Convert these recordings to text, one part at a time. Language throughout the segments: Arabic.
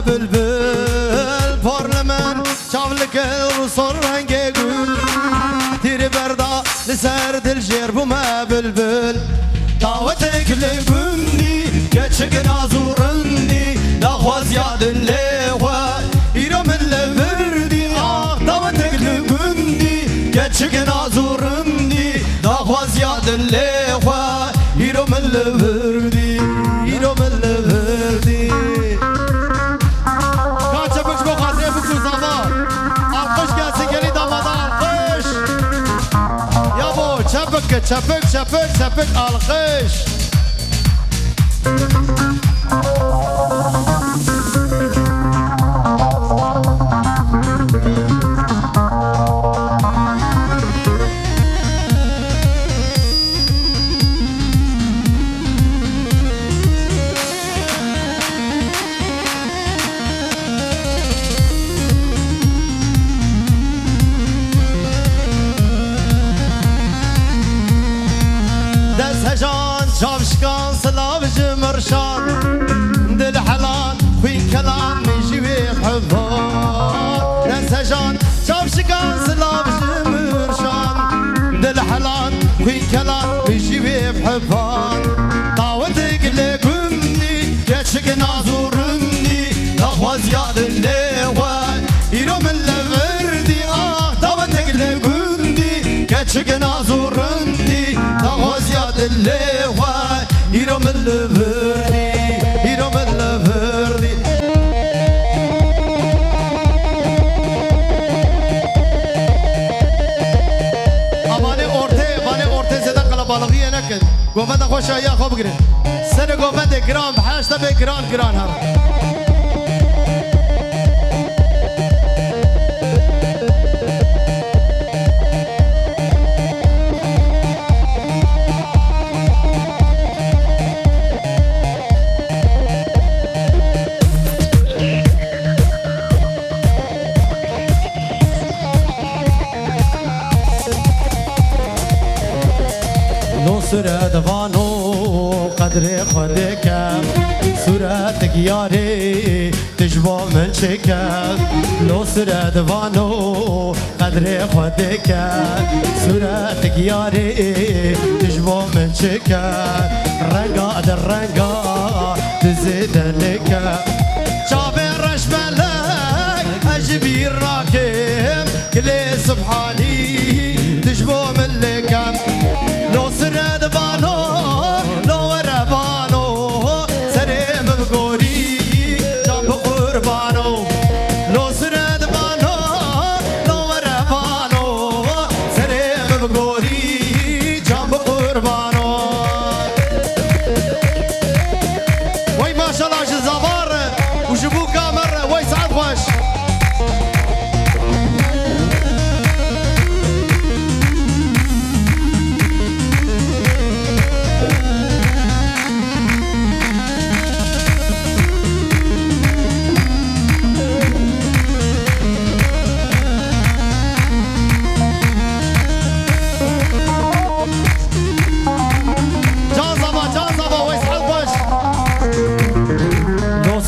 بلبل پارلمان چاولک الرسول رنگ گل تیر بردا لسر دل جر بوما بلبل دعوتك لبندي كتشك نازورندي لخواز يا دليوه يروم اللبردي دعوتك لبندي كتشك نازورندي لخواز يا دليوه يروم اللبردي يروم اللبردي كاتشا بكش بخازي بكشو زمان القش قاسي قلي دامادا القش يابو شبك شبك شبك شبك القش هجان شافشكان سلاف جمرشان دل حلال خوين كلام يجي حبان ناس هجان شافشكان سلاف جمرشان دل حلال خوين كلام يجي بحبان دعوتك لكمني يتشك نازورني لخوا زياد الليوان يروم اللغردي دعوتك لكمني يتشك نازورني لخوا زياد الليوان يروم اللغردي يروم اللغردي بالغية نكد قوفت خوش يا خوب قرن سنة قوفت جرام بحاش تبي جران جران هر سورة وانو قدر خودکم صورتك یاری تجوا من شکم لو سورة وانو قدر خودکم صورتك یاری تجوا من شکم رنگا در رنگا تزیدنکم شابه رش ملک اجبیر راکم کلی سبحانی تجوا من لکم لو سرد بانو لو ربانو سرم بقوري جنب قربانو لو سرد بانو لو ربانو سرم بقوري جنب قربانو وي ما شاء الله جزابار وجبو كامر وي سعد خوش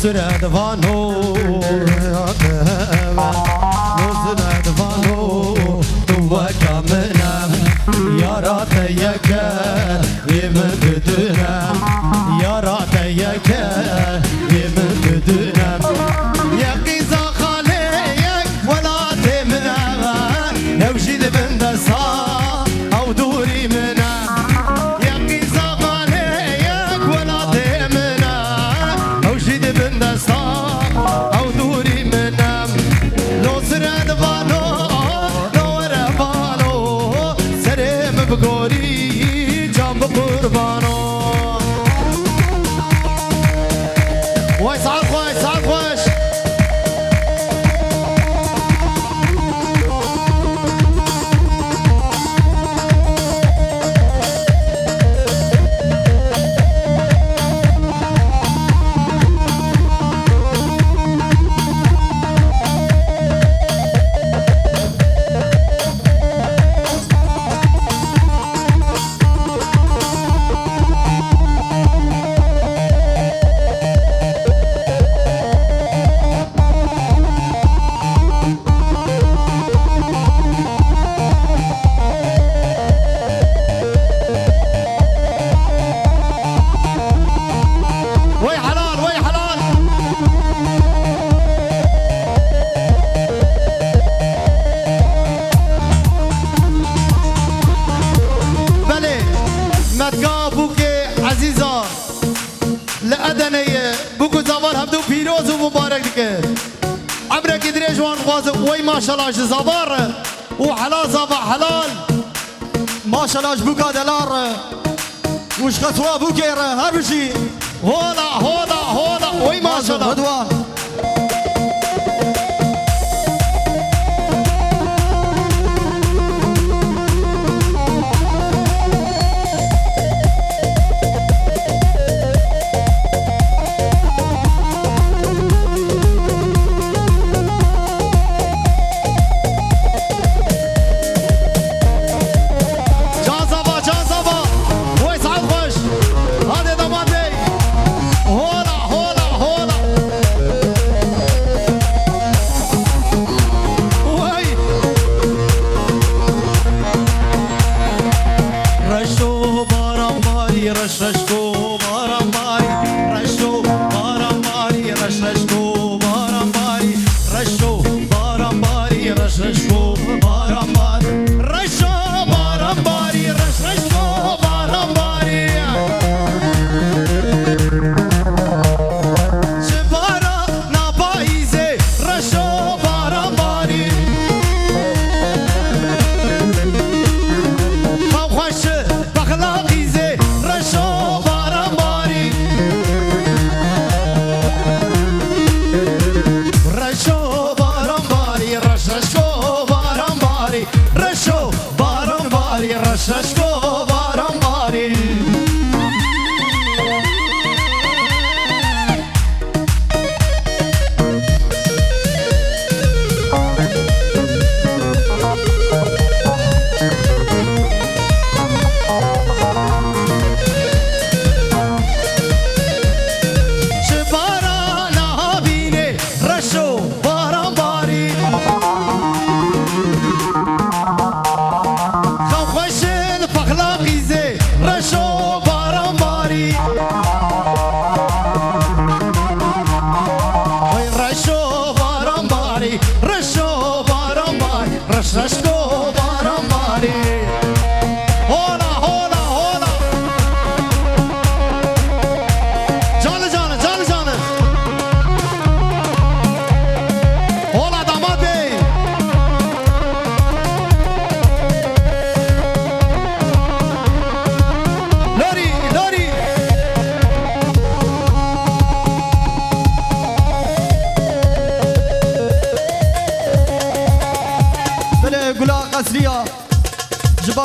سرد وانو سرد وانو تو کامنم یارات یکه یمن بدونم یارات یکه یمن بدونم یقیزا خاله یک ولات منم نوشید بندسا او دوری منم یقیزا خاله یک ولات منم نوشید بندسا او دوری منم جوان غازي وي ما شاء الله زبار وحلال زبا حلال ما شاء الله جبوكا دلار وش خطوة بوكير هربشي هولا وي ما شاء الله رضوان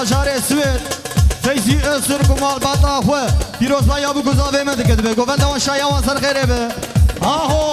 باجار سويد فيزي اسر كمال باطاخوه فيروز ما يابو كوزافي ما تكتبه قبل دوان شايا وانصر خيره به هاهو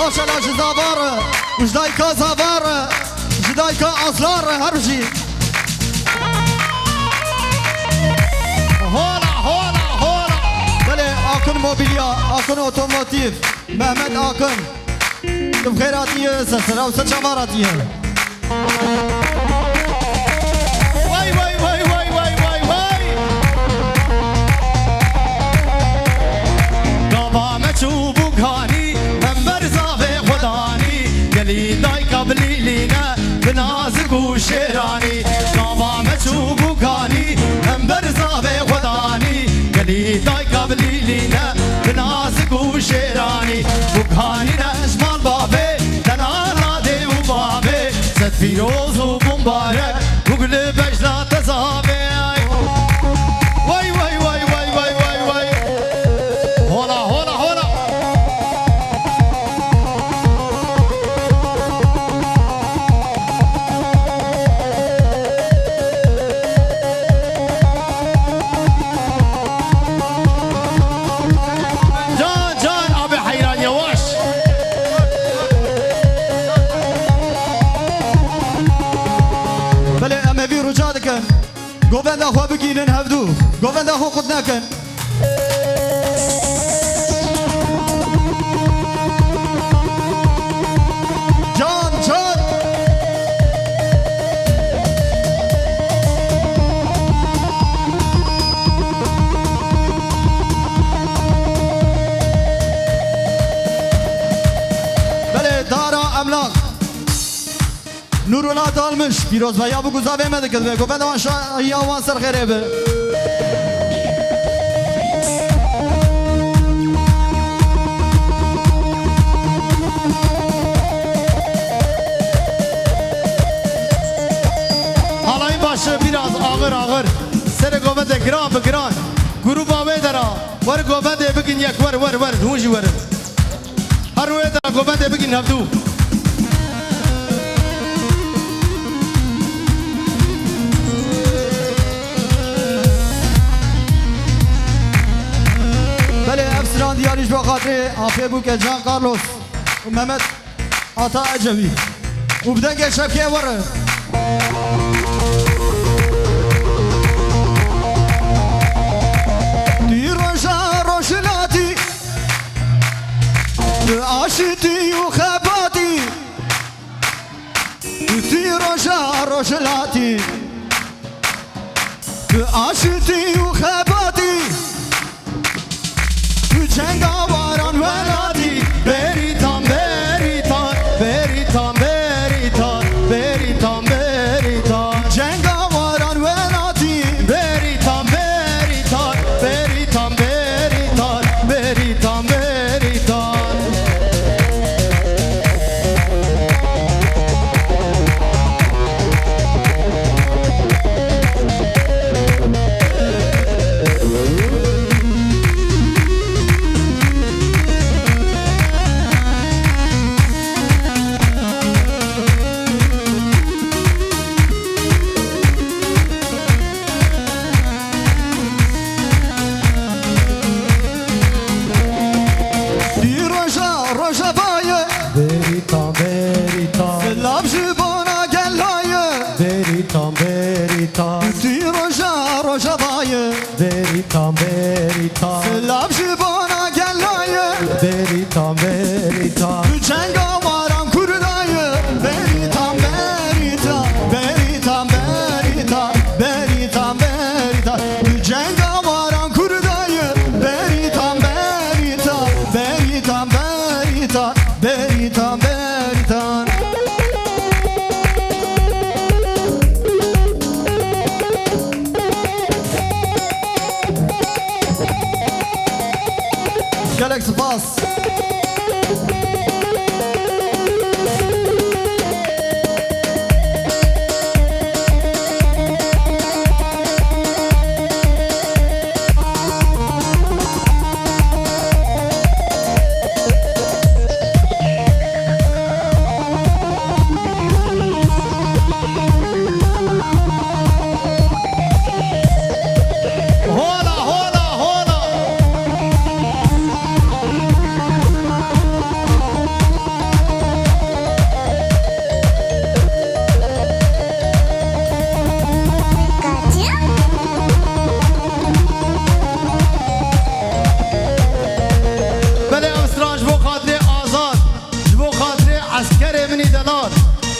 ماشاءالله جزابار وجدايكا زابار جدايكا اصلار هرجي هولا بله اكن موبيليا اكن اوتوموتيف مهمت اكن بخيراتيه سسرا وسجماراتيه بنازك وشيراني طابا مشوب وكاني انبر صافي خداني قلي داي قبلي لينا بنازك وشيراني وكاني نجمال بابي تنالادي وبابي زد فيروز ومبارك وقل بجلا تزابي واي هولا گوبند خو بگیرن هفدو گوبند خو خود نکن جان جان بله دارا املاک نورونا dalmış Piroz ve ya bu güzel vermedik kız be Goben devan ya vansır garibi Halayın başı biraz ağır ağır. Seni Goben de gran be gran. Grup ağabey dara. Var Goben de bugün yak var. Hunji var. Her ve dara Goben de bugün hafdu. بله افسران دیاریش با خاطر آفه بو که جان کارلوس و محمد عطا عجبی و بدن که شبکه وره دی روشا روشلاتی عاشتی و خباتی دی روشا روشلاتی عاشتی و خباتی Cengawaran veladi Beritan beritan Beritan beritan Beritan beritan Cengawaran veladi Beritan beritan Beritan beritan Beritan beritan Beritan beritan Selam jibona gelaye Beritan beritan Di roja baye Beritan beritan Selam jibona gelaye Beritan beritan Cengawaran kurdaye Beritan beritan Beritan beritan Beritan beritan Cengawaran kurdaye Beritan beritan Beritan beritan Beritan beritan Gelek spas Hola hola hola بله امستران جبو خاطر آزاد جبو خاطر عسكر منی دلار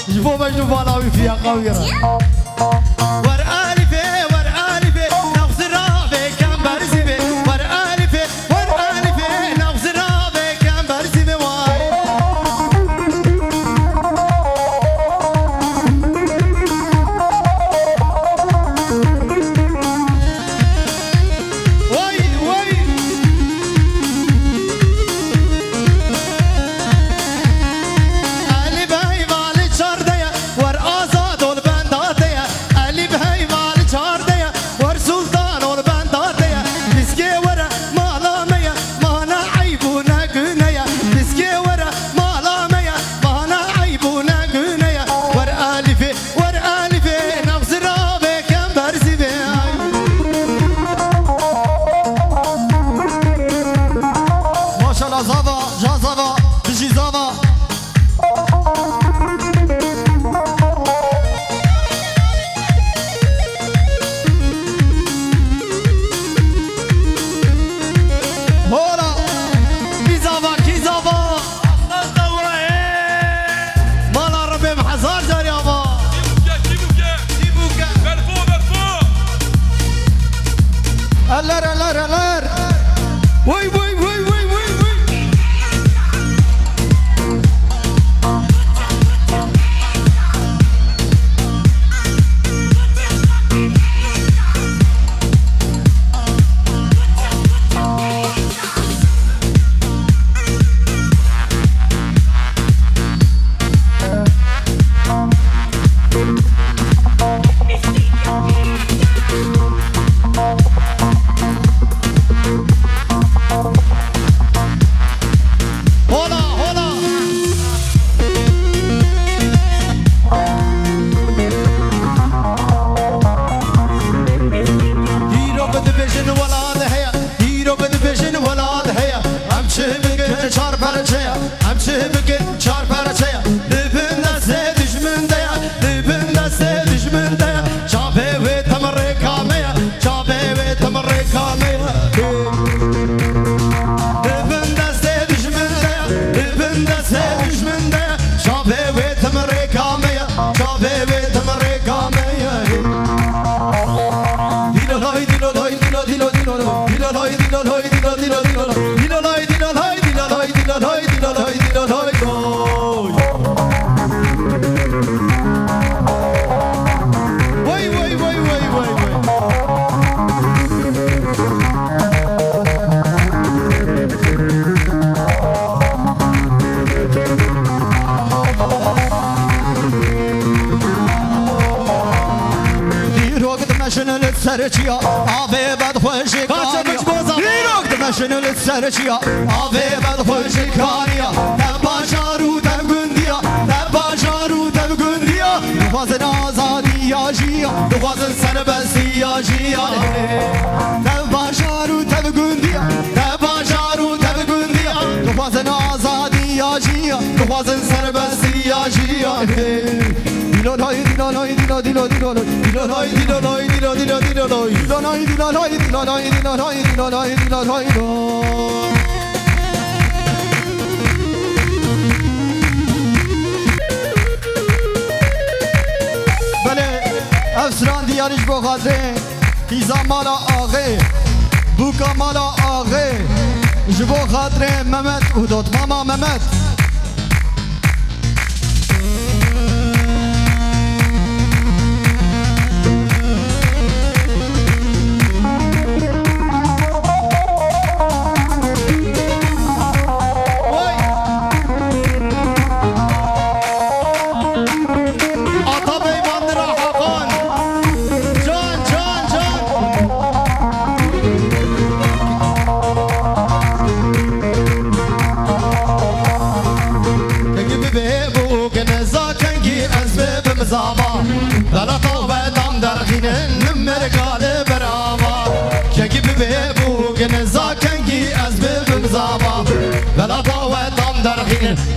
جبو بجنو بالاوی فیاقا ویرا ور آلیفه نغز رابه کم برزیبه ور آلیفه نغز رابه کم برزیبه وای وای علی بای والی چارده ور آزاد ول بنداده سرچیا آوه بد خوش کاریا ایروک دمشن سرچیا آوه بد خوش کاریا تباشارو تبگندیا تباشارو تبگندیا دوازن آزادی آجیا دوازن سربستی آجیا تباشارو تبگندیا تباشارو تبگندیا دوازن آزادی آجیا دوازن سربستی آجیا Dilo loy, dilo loy, dilo dilo dilo loy, dilo loy, dilo loy, dilo dilo dilo loy, dilo loy, dilo loy, dilo loy, dilo loy, dilo loy, dilo loy, loy. بله افسران دیارش با خاطره خیزا مالا آغه بوکا مالا آغه جبو خاطره ممت و دوت ماما ممت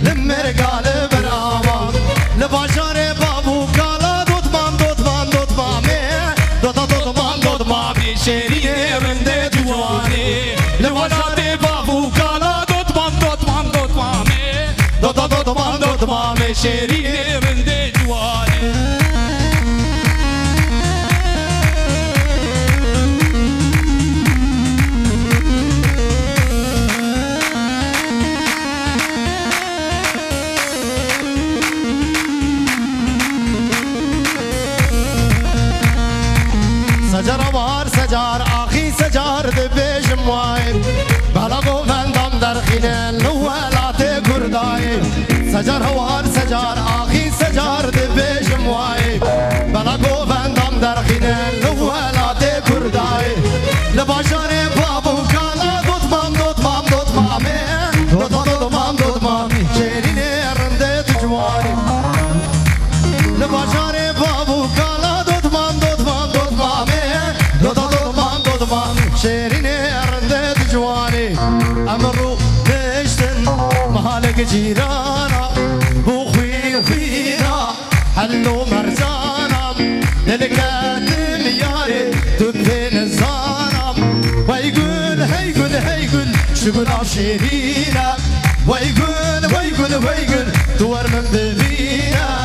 لمرقال برآوا لباشار بابو کالا دوتمان دوتمان دوتمامه دوتا دوتمان دوتمامه شیرینه رنده جوانی لباشار بابو کالا دوتمان دوتمان دوتمامه دوتا دوتمان دوتمامه شیرینه رنده جوانی سجار سجار آخی سجار دبیش موای بالا گوفندم در خینه نوالات گردای سجار هوار سجار آخی سجار دبیش موای بالا گوفندم در خینه نوالات گردای لباشار بابو کالا دوتمام دوتمام دوتمامه دوتا دوتمام دوتمام شیرینه رنده تجوانی لباشار بابو کالا دوتمام دوتمام دوتمامه دوتا دوتمام دوتمام شیرینه رنده تجوانی امرو نشتن مهالك جيرانا بوخي خوينا حلو مرجانا للقاتل ياري تبين الزانا ويقول هيقول هيقول شقول عشيرينا ويقول ويقول ويقول دور من ببينا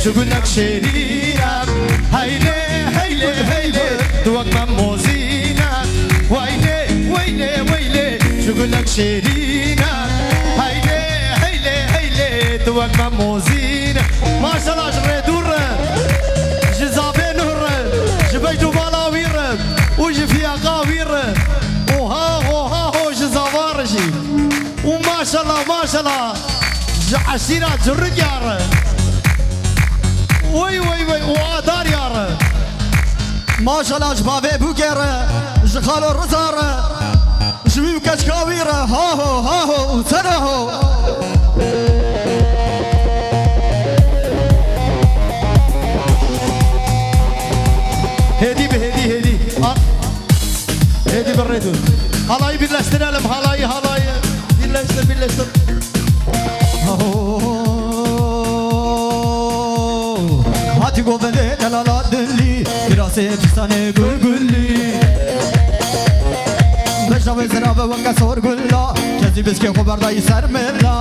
شقولك شريرة هيلي هيلي هيلي دوك مموزينة ويلي ويلي ويلي شقولك شريرة هيلي هيلي هيلي دوك مموزينة ما شاء الله جري دور جزابي نور جبيتو بالاوير وجفيا قاوير وها وها هو جزابارجي وما شاء الله ما شاء الله عشيرة جرجار وي وي وي واداريا ما شاء الله جبابي بوكيرة جخالو الرزارة جويو كشكاويرة هاهو هاهو وسنهو هدي بهدي هدي هدي بالريدو هلاي birleştirelim halayı birleştir هاتي قوبلي دلالات دلي دراسي فستاني قلقلي بجنا وزرابة وانقا صور قلا كذي بسكي خبر داي سرملا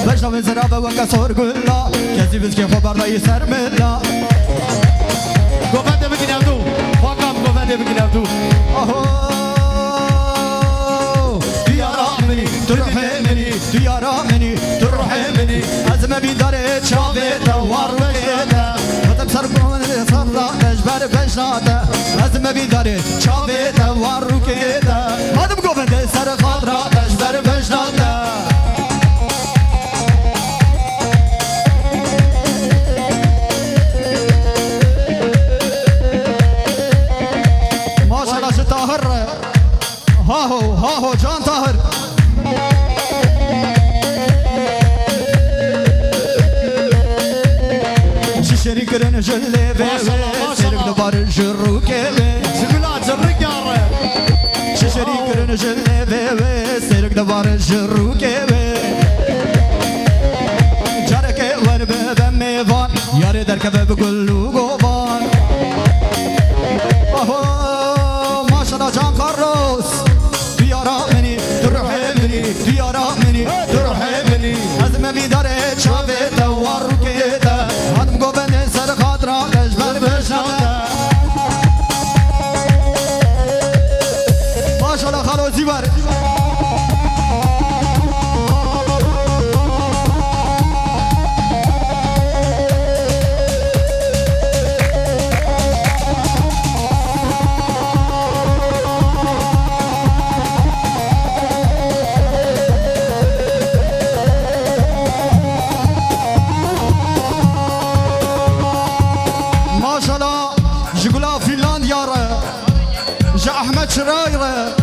بجنا وزرابة وانقا صور قلا كذي بسكي خبر داي سرملا Gofende bugün evdu Fakam gofende bugün evdu Diyaramenي ترحمني ديارamenي ترحمني أزمة بداري شافيتا ورويتا وتبصر قومني صرا تجبر بجناتا أزمة بداري شافيتا ورويتا هذا بقومني سر خضرا تجبر بجناتا ما شاء الله شطاهر هاهو جان طاهر شريك رنجلي سيرك دبار الجروكي Zıgıla zırrık yarı شريك رنجلي سيرك دبار الجروكي جارك ورب بميفان ياري دركب بكل قوبان ما شاء الله جان كاروس ديارamenي ترحمني أزمة بداري شافيتا وروكيتا هادم قوبني سر خاطرة تجبر بجناتا ما شاء الله خالو زيبر ما شاء الله جقولا فنلندا أحمد شرايرة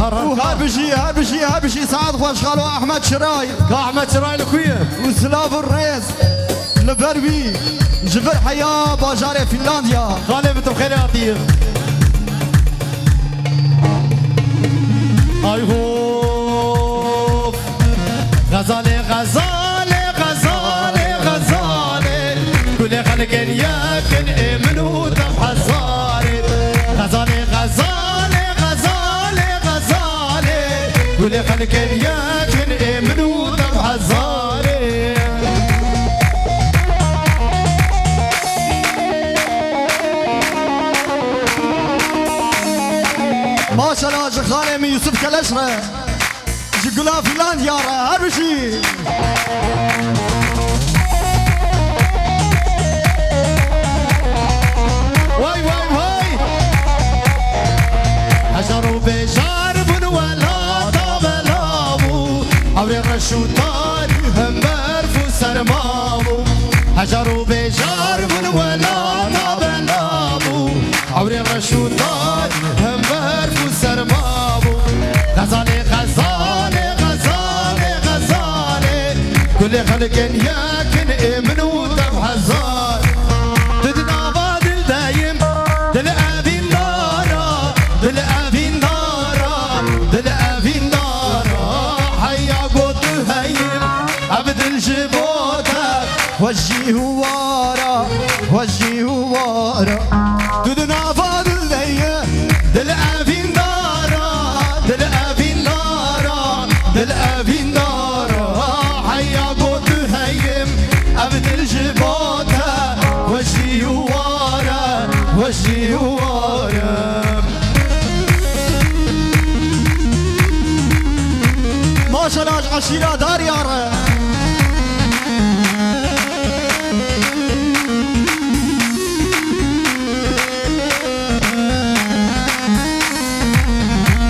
وهابشي سعد خوش خالو أحمد شراي Ahmet Sıraylı kuyu وسلاف الرئيس لبربي جبر حياة باجاري فنلندا غالبة بخير عطير Ay hof Gazale gazale gazale gazale Kule halken yakin emnu tam hazare Gazale gazale gazale gazale Kule halken yakin emnu tam hazare ما شاء الله جخالي من يوسف كالاشرة جقولا فنلندا هابشي واي واي واي حجروا بشارب ولا طبلابو عوري الرشوطان هم برفو سرمامو حجروا بشارب ولا طبلابو عوري الرشوطان هم برفو سرمامو غزالي غزالي غزالي غزالي كل خلق ياكن امنو دم حزار ددنا بادل دايم دل ابين نارا دل ابين نارا دل ابين نارا حيا قد هيم عبد الجبوتا وجهه وارا دودنا فاضل دايا دل ابين نارا دل ابين نارا دل ابين نارا حيا قد هيم عبد الجبوتا وجهي ورا ما شاء الله عشيرة دار يارا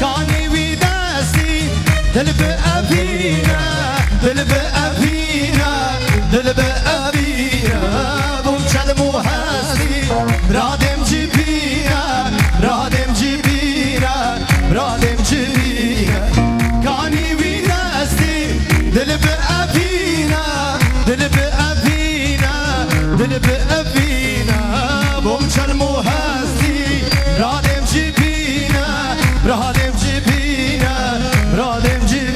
كاني وداسي دل بأبينا دل بأبينا دل بأبينا بمشال محاسي برادم جبینه برادم جبینه برادم جبینه کانی وی دستی دل به افینه دل به افینه دل به افینه بوم چلمو هستی برادم جبینه برادم جبینه برادم جبینه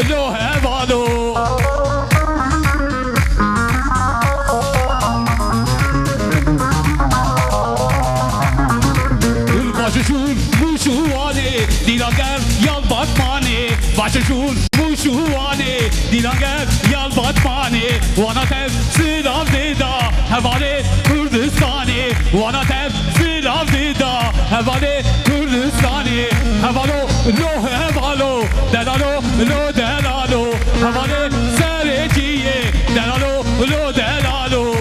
لو هوالو باششون موشوانه دیلاگر یال باتمانه باششون موشوانه دیلاگر یال باتمانه وانا تب سلاف دیدا هواله کردستانه وانا تب سلاف دیدا هواله کردستانه هوالو لو هوالو دلالو لو دلالو هواله سرچیه دلالو لو دلالو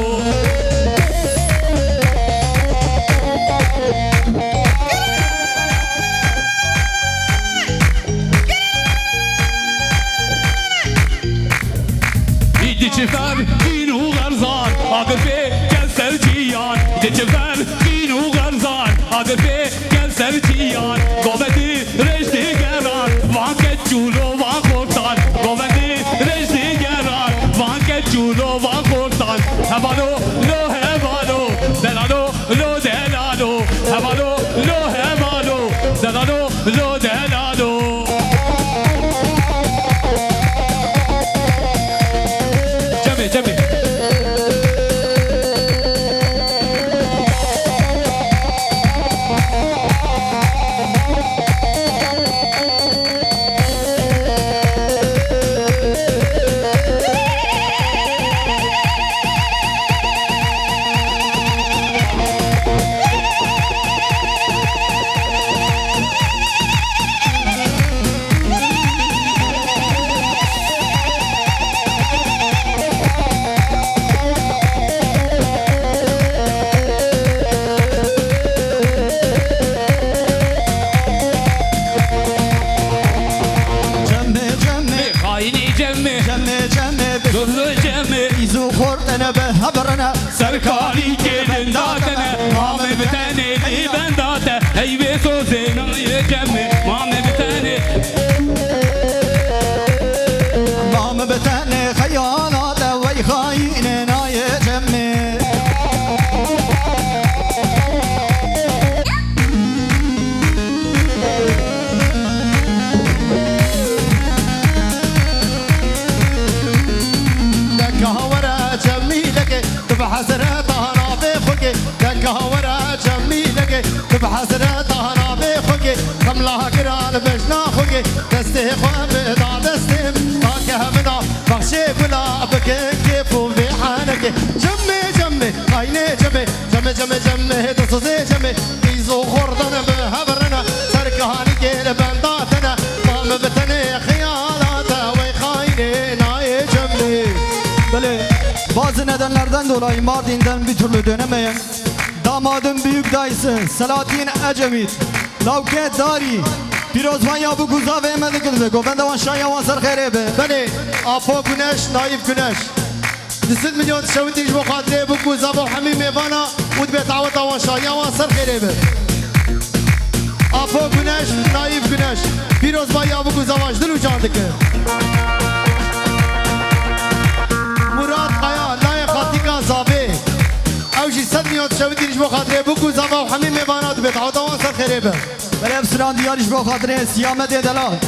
دچفر اینو غرزان آگر به گل سرچیان دچفر اینو غرزان آگر به گل سرچیان گوبدی رشته گران وانکه چولو وان خورتان گوبدی رشته گران وانکه چولو وان خورتان هوالو لو هوالو دلالو لو دلالو هوالو لو هوالو دلالو لو دلالو جمع سرکاری که بنداتنه مام بتنه دی بنداته هیوه سوزه نایه جمعه مام بتنه مام بتنه خیاناته وی خاینه نایه جمعه بحسرتها نابي خوكي تكهورا جميلك بحسرتها نابي خوكي كملها قران بجنا خوكي دستي خوان بدا دستي طاكها منا بخشي بلا بكين كيف وبيحانك جمي جمي عيني جمي جمي جمي جمي دصوصي جمي بيزو خردنا بهبرنا سركهاني كيل بنداتنا مام بتني خيالاتا ويخايني ناي جمي بلي Bazı nedenlerden dolayı Mardin'den bir türlü dönemeyen damadım büyük dayısı Selahattin Ecevit Lavket Dari Pirozvan ya bu guza ve emedik edildi Govendavan Şahyavan Sarkhere be Beni Apo Güneş, Naif Güneş 9 milyon تشوتيش بو خاطري بو guza بو حميم ايفانا ودبيت عوضاوان Şahyavan Sarkhere be Apo Güneş, Naif Güneş Pirozvan ya bu guza vajdıl uçandık زابي اوجي 100 مليون تشاودي نجبو خاطري بوكو زابا وحميم ايفانات بيت عوضاوان سر خريبه بلا بسران ديال نجبو خاطري سيامه دي دلال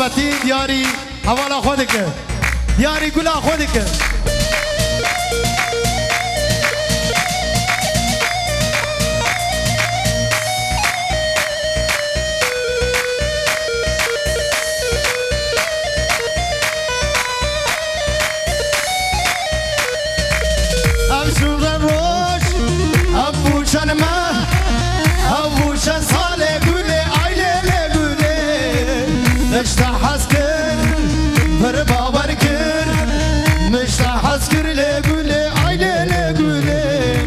بابتين دياري حوالا خودك دياري كلها خودك أبشر الروش أبوشان ما أبوشان صالح قولي عيلي قولي مشتاح أسكر بربا وركر مشتاح أسكر لي قولي عيلي قولي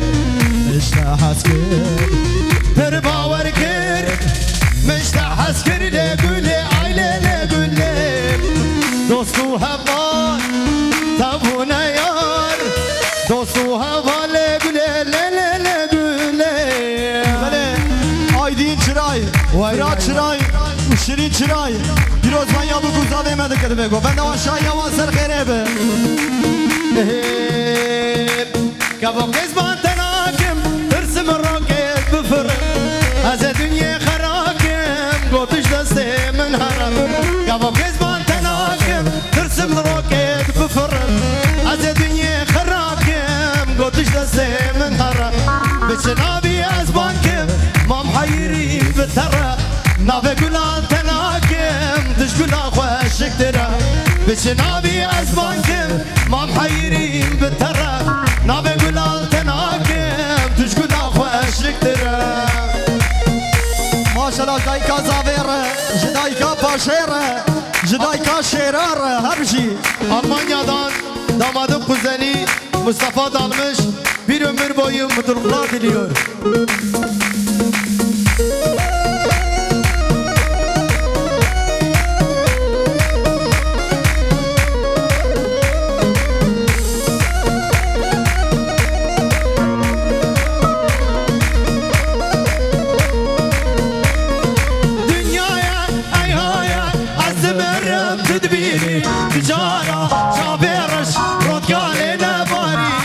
مشتاح أسكر بربا وركر مشتاح أسكر لي قولي عيلي قولي دوستو هبان تابونا يار دوستو هبان قولي لي قولي بله آیدین چرای فراد چرای و شیرین چرای دیروز من یا بگو زاده مده کرده بگو بنده آشای یوان سر خیره به كابو كزبان تناكم ترسم الراكب بفرق هذا دنيا خراكم قوتش دستي من هرم كابو كزبان تناكم ترسم الراكب بفرق هذا دنيا خراكم قوتش دستي من هرم بشنابي أزبانكم ما محيرين بالترى نافي قلان تناكم تشقل أخواشك ترى بشنابي أزبانكم ما محيرين بالترى نافي قلان تناكم تشقل أخواشك ترى ماشالله دایکا زاویره جدایکا پاشیره جدایکا شیراره هر جی Almanya'dan damadım kuzeni Mustafa Dalmış bir ömür boyu mutluluklar diliyor. Dünyaya ay haya azmerim tedbiri ticara şaberiş rotgaline bari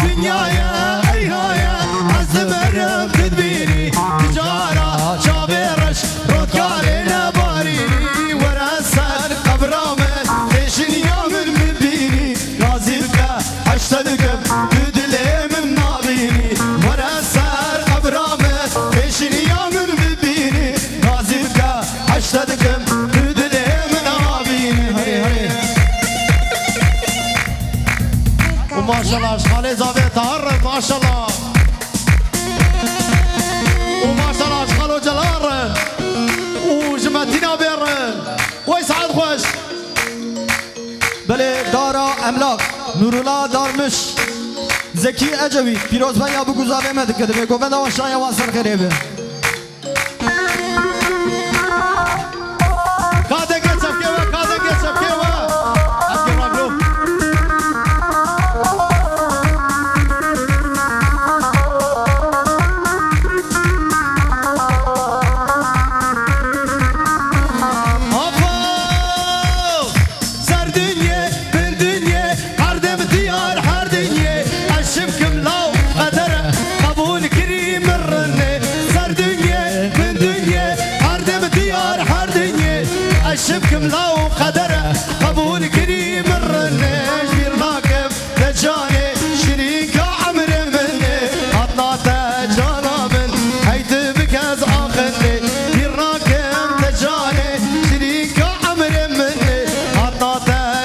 dünyaya ay haya azmerim tedbiri ticara şaberiş rotgaline bari verasen kabrame peşin yamır mübini gazirke haştadıkım düdülemim nabini verasen kabrame peşin yamır mübini gazirke haştadıkım düdülemim nabini وماشاءالله اشغال زاوية تعرف ما شاء الله وما شاء الله اشغال وجلال وجمتنا بير ويسعد خوش بله دارا املاک نورولا دارمش زکی اجوی پیروز من یا بگو زاویه مده کرده بگو بنده آشای یوان سر خیره به كادك يتسبكيوه كادك يتسبكيوه اسكر مبلوك شبكم لو قدره قبول كريم الرنيش بير راكب تجاني شريك عمر مني عطنا تجانا من هيت بكاز اخني بير راكب تجاني شريك عمر مني عطنا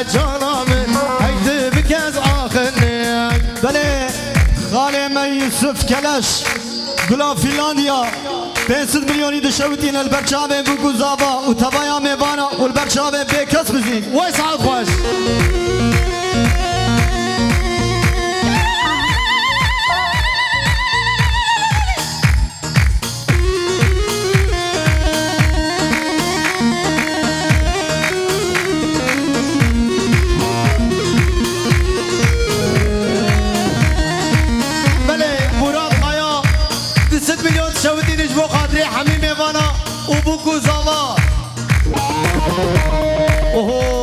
تجانا من هيت بكاز اخني بله خاله من یوسف کلش گلا فنلاندیا 500 میلیونی دشوتین البرچاوه بگو زابا و تبایا میوانا و البرچاوه بکس بزین ويسعد خوش حميمي فانا وبوكو زاما اوه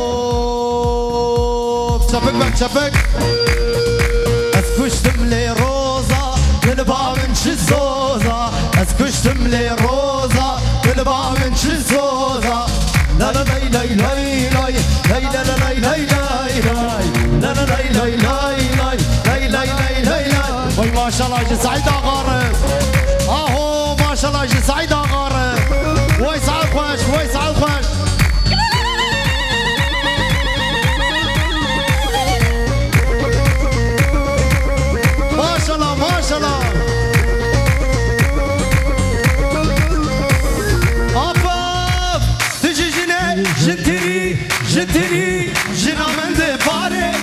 بشبك بشبك اسكشتم لي روزا قلبها من شزوزة اسكشتم لي روزا قلبها من شزوزة لا لا لا لا لا maşallah Hacı Said Ağarı. Aho maşallah Hacı Said Ağarı. Vay Said Khoş, vay Said Khoş. Maşallah maşallah. Afaf tücücüne jitiri jitiri jinamende pare.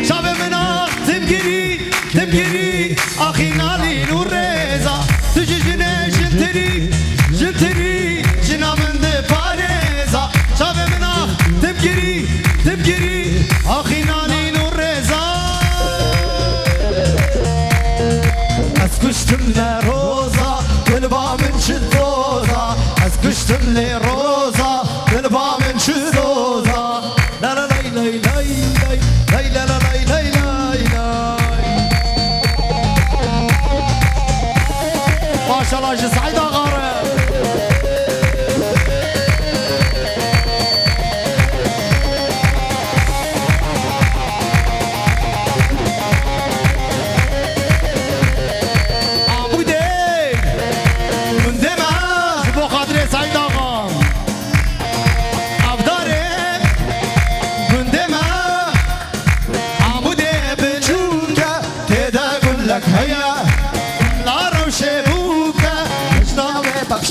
Şabe mena temgiri ahinali nureza. Tücücüne jitiri jitiri jinamende pareza. Şabe mena temgiri ahinali nureza. Kuştum le roza, gülbamın çizoza. Az kuştum le roza, gülbamın çizoza. La la lay lay lay lay, lay la la lay lay lay lay. Maşallah Hacı Said Ağarı.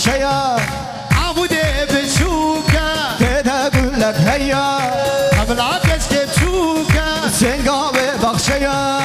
شيا عبودي بشوكا كده اقول لك هيا قبل عكس كيف شوكا سنقاوي بخشيا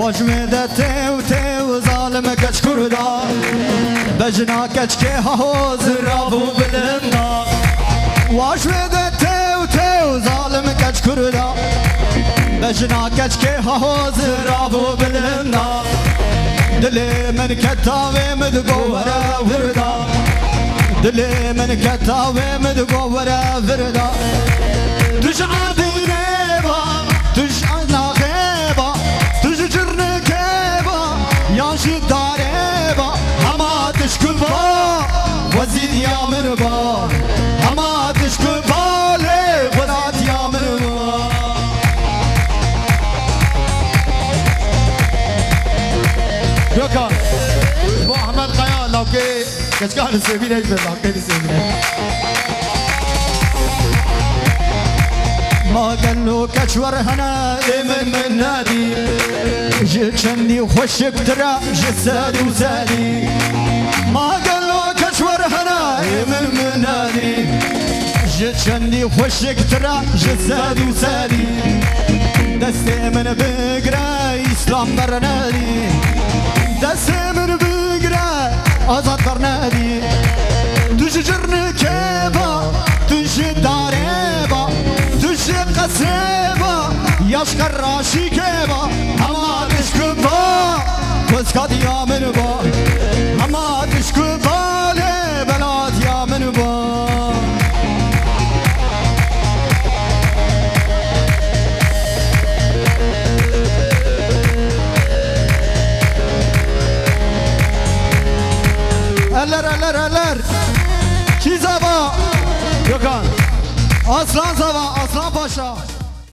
وجمد تيو ظالم كش كردا بجنا كش كهو زرافو بالنا وجمد تيو ظالم كش كردا بجنا كش كهو زرافو بالنا دلي من كتاوي مدقورة وردا دلي من كتاوي مدقورة وردا تشعر دينيبا تشعر ناغيبا ياشي داريبا هما تشكل با وزيد يا مربا هما تشكل با لي ولات يا مربا يوكا ابو احمد قيا لو كي كشكال السيبين اجبر لو كي السيبين ما قالو كشور هنا من نادي جيت شندي وخشك ترى جسادي وسادي ما قالو كشور هنا من نادي جيت شندي وخشك ترى جسادي وسادي دستي من بقرا اسلام برنادي دستي من بقرا ازاد برنادي تجي جرني كيبا تجي داريبا تجي قصيبا يشكر راشي كيبا هما تشكبا وسكات يا منبا هما تشكبا لي بلاد يا منبا eller Çizaba Gökhan Aslan Zava Aslan Paşa